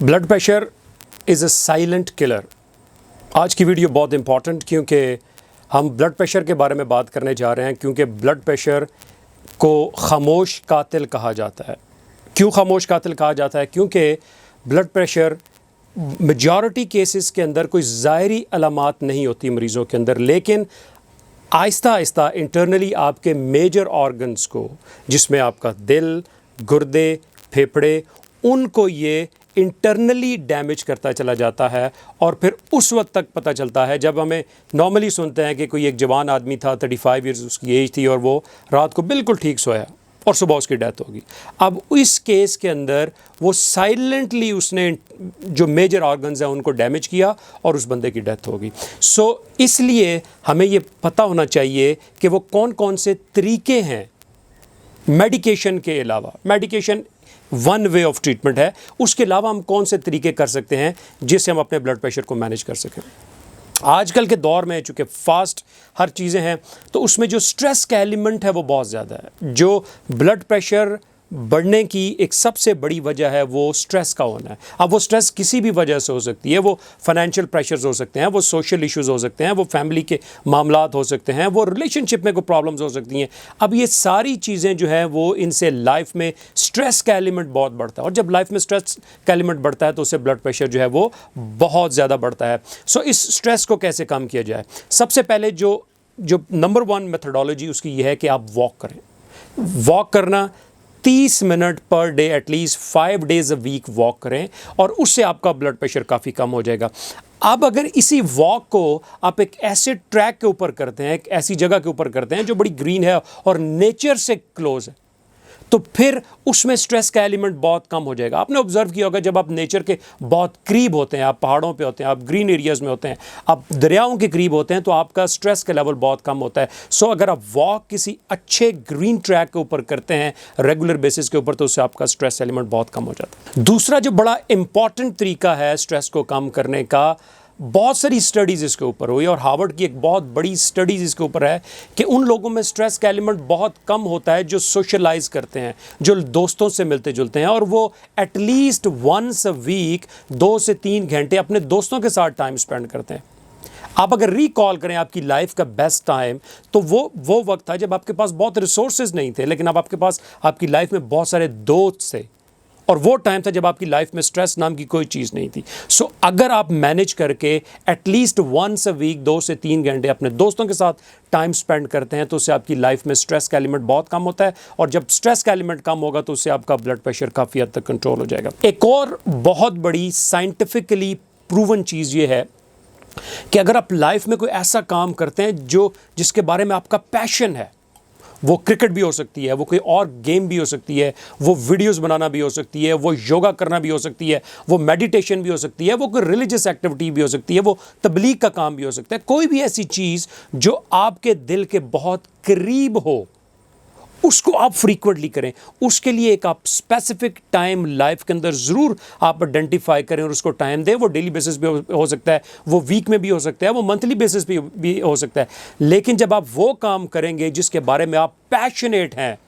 Blood pressure is a silent killer. आज की video बहुत इंपॉर्टेंट क्योंकि हम ब्लड प्रेशर के बारे में बात करने जा रहे हैं, क्योंकि ब्लड प्रेशर को खामोश कातिल कहा जाता है। क्यों खामोश कातिल कहा जाता है? क्योंकि ब्लड प्रेशर मेजॉरिटी केसेस के अंदर कोई ज़ाहिरी अलामात नहीं होती मरीज़ों के अंदर, लेकिन आहिस्ता आहिस्ता इंटरनली आपके मेजर ऑर्गन्स को, जिसमें आपका दिल, गुर्दे, फेफड़े, उनको ये इंटरनली डैमेज करता चला जाता है। और फिर उस वक्त तक पता चलता है जब हमें नॉर्मली सुनते हैं कि कोई एक जवान आदमी था, 35 ईयर्स उसकी एज थी और वो रात को बिल्कुल ठीक सोया और सुबह उसकी डेथ होगी। अब इस केस के अंदर वो साइलेंटली उसने जो मेजर ऑर्गन्स हैं उनको डैमेज किया और उस बंदे की डेथ होगी। इसलिए हमें ये पता होना चाहिए कि वो कौन कौन से तरीके हैं मेडिकेशन के अलावा। Medication one way of treatment है, उसके अलावा हम कौन से तरीके कर सकते हैं जिससे हम अपने ब्लड प्रेशर को मैनेज कर सकें। आजकल के दौर में चूँकि फास्ट हर चीज़ें हैं, तो उसमें जो स्ट्रेस का एलिमेंट है वो बहुत ज़्यादा है। जो ब्लड प्रेशर बढ़ने की एक सबसे बड़ी वजह है वो स्ट्रेस का होना है। अब वो स्ट्रेस किसी भी वजह से हो सकती है, वो फाइनेंशियल प्रेशर्स हो सकते हैं, वो सोशल इश्यूज़ हो सकते हैं, वो फैमिली के मामलात हो सकते हैं, वो रिलेशनशिप में कोई प्रॉब्लम्स हो सकती हैं। अब ये सारी चीज़ें जो हैं वो इनसे लाइफ में स्ट्रेस का एलिमेंट बहुत बढ़ता है, और जब लाइफ में स्ट्रेस का एलिमेंट बढ़ता है तो उससे ब्लड प्रेशर जो है वो बहुत ज़्यादा बढ़ता है। इस स्ट्रेस को कैसे कम किया जाए? सबसे पहले जो नंबर वन मेथडोलॉजी उसकी ये है कि आप वॉक करें। वॉक करना 30 minute per day, at least 5 days a week walk करें, और उससे आपका ब्लड प्रेशर काफ़ी कम हो जाएगा। अब अगर इसी वॉक को आप एक ऐसे ट्रैक के ऊपर करते हैं, एक ऐसी जगह के ऊपर करते हैं जो बड़ी ग्रीन है और नेचर से क्लोज है, तो फिर उसमें स्ट्रेस का एलिमेंट बहुत कम हो जाएगा। आपने ऑब्जर्व किया होगा जब आप नेचर के बहुत करीब होते हैं, आप पहाड़ों पे होते हैं, आप ग्रीन एरियाज़ में होते हैं, आप दरियाओं के करीब होते हैं, तो आपका स्ट्रेस का लेवल बहुत कम होता है। अगर आप वॉक किसी अच्छे ग्रीन ट्रैक के ऊपर करते हैं रेगुलर बेसिस के ऊपर, तो उससे आपका स्ट्रेस एलिमेंट बहुत कम हो जाता है। दूसरा जो बड़ा इंपॉर्टेंट तरीका है स्ट्रेस को कम करने का, बहुत सारी स्टडीज़ इसके ऊपर हुई और हार्वर्ड की एक बहुत बड़ी स्टडीज़ इसके ऊपर है कि उन लोगों में स्ट्रेस का एलिमेंट बहुत कम होता है जो सोशलाइज करते हैं, जो दोस्तों से मिलते जुलते हैं, और वो एटलीस्ट वंस अ वीक 2 से 3 घंटे अपने दोस्तों के साथ टाइम स्पेंड करते हैं। आप अगर रिकॉल करें आपकी लाइफ का बेस्ट टाइम, तो वो वक्त था जब आपके पास बहुत रिसोर्सेज नहीं थे, लेकिन अब आपके पास आपकी लाइफ में बहुत सारे दोस्त थे, और वो टाइम था जब आपकी लाइफ में स्ट्रेस नाम की कोई चीज़ नहीं थी। अगर आप मैनेज करके एटलीस्ट वंस अ वीक 2 से 3 घंटे अपने दोस्तों के साथ टाइम स्पेंड करते हैं, तो उससे आपकी लाइफ में स्ट्रेस का एलिमेंट बहुत कम होता है, और जब स्ट्रेस का एलिमेंट कम होगा तो उससे आपका ब्लड प्रेशर काफ़ी हद तक कंट्रोल हो जाएगा। एक और बहुत बड़ी साइंटिफिकली प्रूवन चीज़ ये है कि अगर आप लाइफ में कोई ऐसा काम करते हैं जिसके बारे में आपका पैशन है, वो क्रिकेट भी हो सकती है, वो कोई और गेम भी हो सकती है, वो वीडियोस बनाना भी हो सकती है, वो योगा करना भी हो सकती है, वो मेडिटेशन भी हो सकती है, वो कोई रिलीजियस एक्टिविटी भी हो सकती है, वो तबलीग का काम भी हो सकता है। कोई भी ऐसी चीज़ जो आपके दिल के बहुत करीब हो, उसको आप फ्रीक्वेंटली करें। उसके लिए एक आप स्पेसिफिक टाइम लाइफ के अंदर ज़रूर आप आइडेंटिफाई करें और उसको टाइम दें। वो डेली बेसिस पे हो सकता है, वो वीक में भी हो सकता है, वो मंथली बेसिस पे भी हो सकता है। लेकिन जब आप वो काम करेंगे जिसके बारे में आप पैशनेट हैं,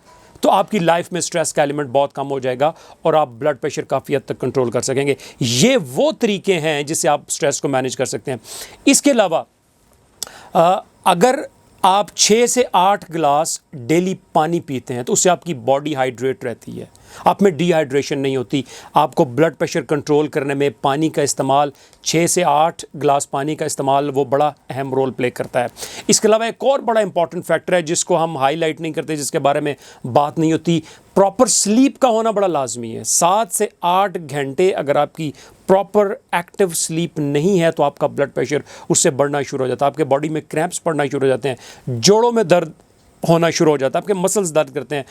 तो आपकी लाइफ में स्ट्रेस का एलिमेंट बहुत कम हो जाएगा और आप ब्लड प्रेशर काफ़ी हद तक कंट्रोल कर सकेंगे। ये वो तरीके हैं जिससे आप स्ट्रेस को मैनेज कर सकते हैं। इसके अलावा अगर आप 6 से 8 गिलास डेली पानी पीते हैं, तो उससे आपकी बॉडी हाइड्रेट रहती है, आप में डिहाइड्रेशन नहीं होती। आपको ब्लड प्रेशर कंट्रोल करने में पानी का इस्तेमाल, 6 से 8 गिलास पानी का इस्तेमाल, वो बड़ा अहम रोल प्ले करता है। इसके अलावा एक और बड़ा इंपॉर्टेंट फैक्टर है जिसको हम हाईलाइट नहीं करते, जिसके बारे में बात नहीं होती, प्रॉपर स्लीप का होना बड़ा लाजमी है। 7 से 8 घंटे अगर आपकी प्रॉपर एक्टिव स्लीप नहीं है, तो आपका ब्लड प्रेशर उससे बढ़ना शुरू हो जाता है, आपके बॉडी में क्रैम्प्स पड़ना शुरू हो जाते हैं, जोड़ों में दर्द होना शुरू हो जाता है, आपके मसल्स दर्द करते हैं।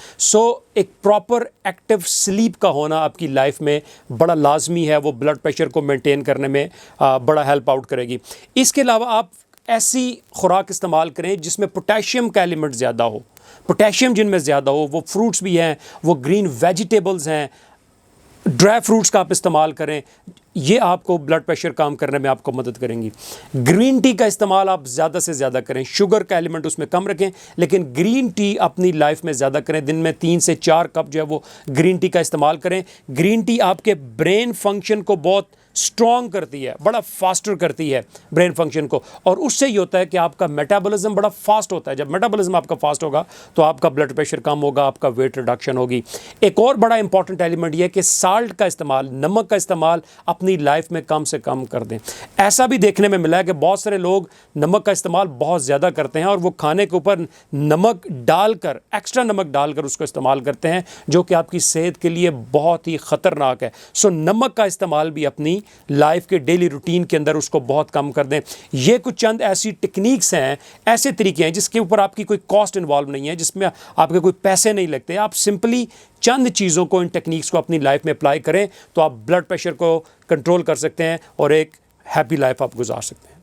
एक प्रॉपर एक्टिव स्लीप का होना आपकी लाइफ में बड़ा लाजमी है, वो ब्लड प्रेशर को मेंटेन करने में बड़ा हेल्प आउट करेगी। इसके अलावा आप ऐसी खुराक इस्तेमाल करें जिसमें पोटेशियम का एलिमेंट ज़्यादा हो। पोटेशियम जिनमें ज़्यादा हो, वो फ्रूट्स भी हैं, वो ग्रीन वेजिटेबल्स हैं, ड्राई फ्रूट्स का आप इस्तेमाल करें। ये आपको ब्लड प्रेशर कम करने में आपको मदद करेंगी। ग्रीन टी का इस्तेमाल आप ज़्यादा से ज़्यादा करें, शुगर का एलिमेंट उसमें कम रखें, लेकिन ग्रीन टी अपनी लाइफ में ज़्यादा करें। दिन में 3 से 4 कप जो है वो ग्रीन टी का इस्तेमाल करें। ग्रीन टी आपके ब्रेन फंक्शन को बहुत स्ट्रॉन्ग करती है, बड़ा फास्टर करती है ब्रेन फंक्शन को, और उससे ये होता है कि आपका मेटाबॉलिज्म बड़ा फास्ट होता है। जब मेटाबॉलिज्म आपका फास्ट होगा तो आपका ब्लड प्रेशर कम होगा, आपका वेट रिडक्शन होगी। एक और बड़ा इंपॉर्टेंट एलिमेंट ये है कि साल्ट का इस्तेमाल, नमक का इस्तेमाल अपनी लाइफ में कम से कम कर दें। ऐसा भी देखने में मिला है कि बहुत सारे लोग नमक का इस्तेमाल बहुत ज़्यादा करते हैं और वो खाने के ऊपर नमक डालकर, एक्स्ट्रा नमक डालकर उसको इस्तेमाल करते हैं, जो कि आपकी सेहत के लिए बहुत ही ख़तरनाक है। सो नमक का इस्तेमाल भी अपनी लाइफ के डेली रूटीन के अंदर उसको बहुत कम कर दें। ये कुछ चंद ऐसी टेक्निक्स हैं, ऐसे तरीके हैं जिसके ऊपर आपकी कोई कॉस्ट इन्वॉल्व नहीं है, जिसमें आपके कोई पैसे नहीं लगते। आप सिंपली चंद चीज़ों को, इन टेक्निक्स को अपनी लाइफ में अप्लाई करें तो आप ब्लड प्रेशर को कंट्रोल कर सकते हैं और एक हैप्पी लाइफ आप गुजार सकते हैं।